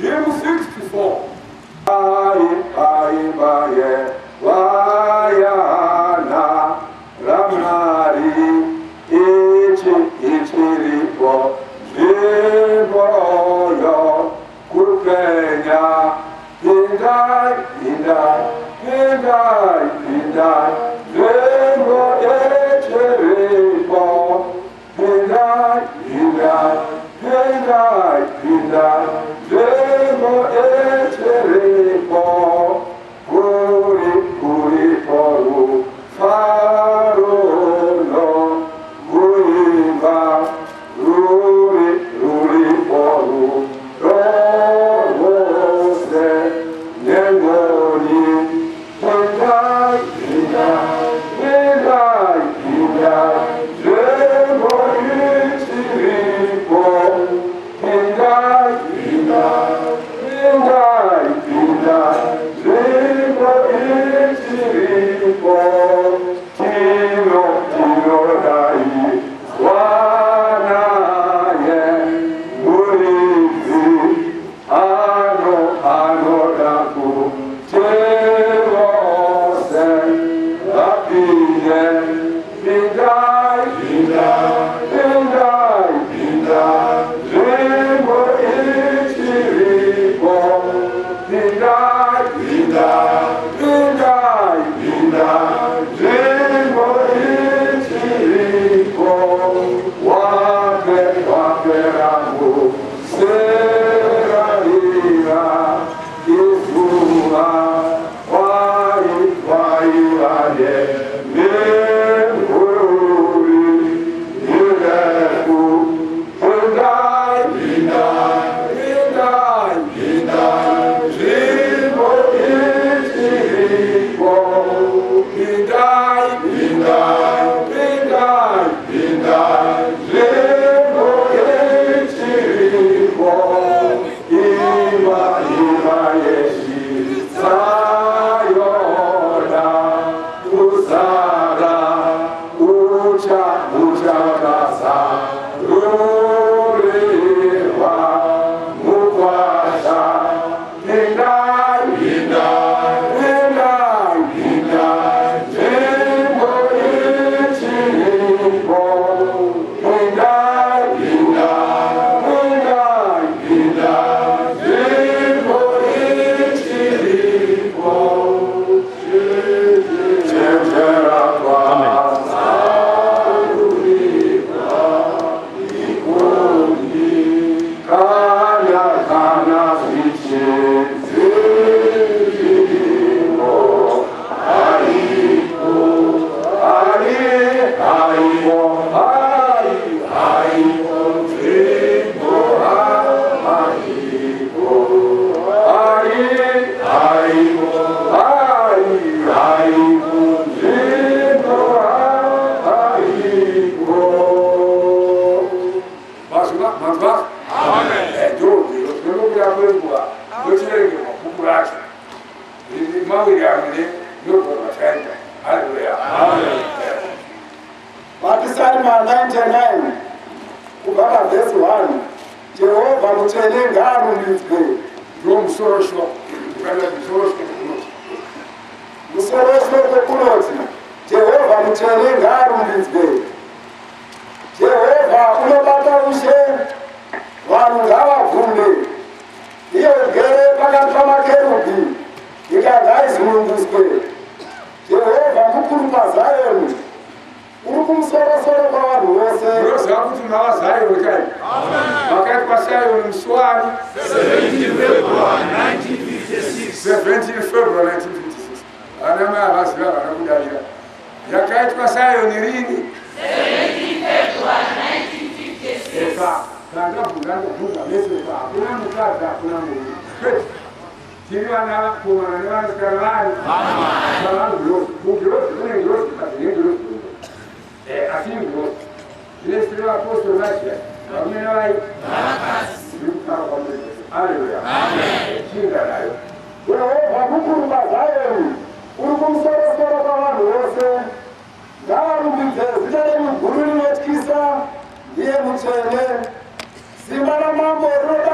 hymn 64. Aye, Vayana, Ramnari, Ichiripo, Jiboyo, Kurpenya, Hindai, Jembo Ichiripo, Hindai, Jembo Ichiripo, Kuri Poru, Faruno, Guimba, Ruri Poru, Rose, Nengoni, Hindai, Jembo Ichiripo, Hindai, Jembo Ichiripo, Tino Dai, Wanaye, Murizi, Ano Daku, Jerose, Lapine, Hindai, Jembo Ichiripo, Hindai, Jembo Ichiripo, Wakeramu, Serarira, Isua, Waiwaye, Memuri, Ireku, Hindai, Jembo Ichiripo, Hindai, Jembo Ichiripo, Ima Yeshi, Sayona, Usara, Ucha Kasa, Ruriwa, Mukwasha, Hindai, Jembo Ichiripo, Hindai, Jembo Ichiripo, Checherakwa, Saruriwa, Ikundi, Kana Fiche, Zirimo, Aiko, Zirimo, Psalm 99 kubva verse 1. Jehovha mutsvene ngaarumbidzwe. Ndomusoro kunoti Jehovha mutsvene ngaarumbidzwe. Jehovha unobata ushe, vanhu ngavabvumbe. Iye ugere pakati pamakerubhi, nyika ngaisununguswe. Jehovha mukuru paZioni, uri kumusoro-soro kwavanhu vose. Unoziva kuti mava Zioni kai? Vakati kwaSioni musi wani? 17 February 1956. Vana mai havaziva vana kudarira. Yakaitwa Zioni rini? 17 February 1956. Ndakabvunza mesepa hakuna mukadzi hakuna munhu. Tiri vana kumana nevanasikana vari vavangirozi. Mugirozi kune ngirozi kati nengirozi. Asi ingirozi. Zvine siri vapostori vachiya. Varume nevai. Haleluya. Chinga nayo. Jehovha mukuru paZioni, uri kumusoro-soro kwavanhu vose. Ngavarumbidze zita renyu guru rinotyisa. Ndiye mutsvene. Simba ramambo rinoda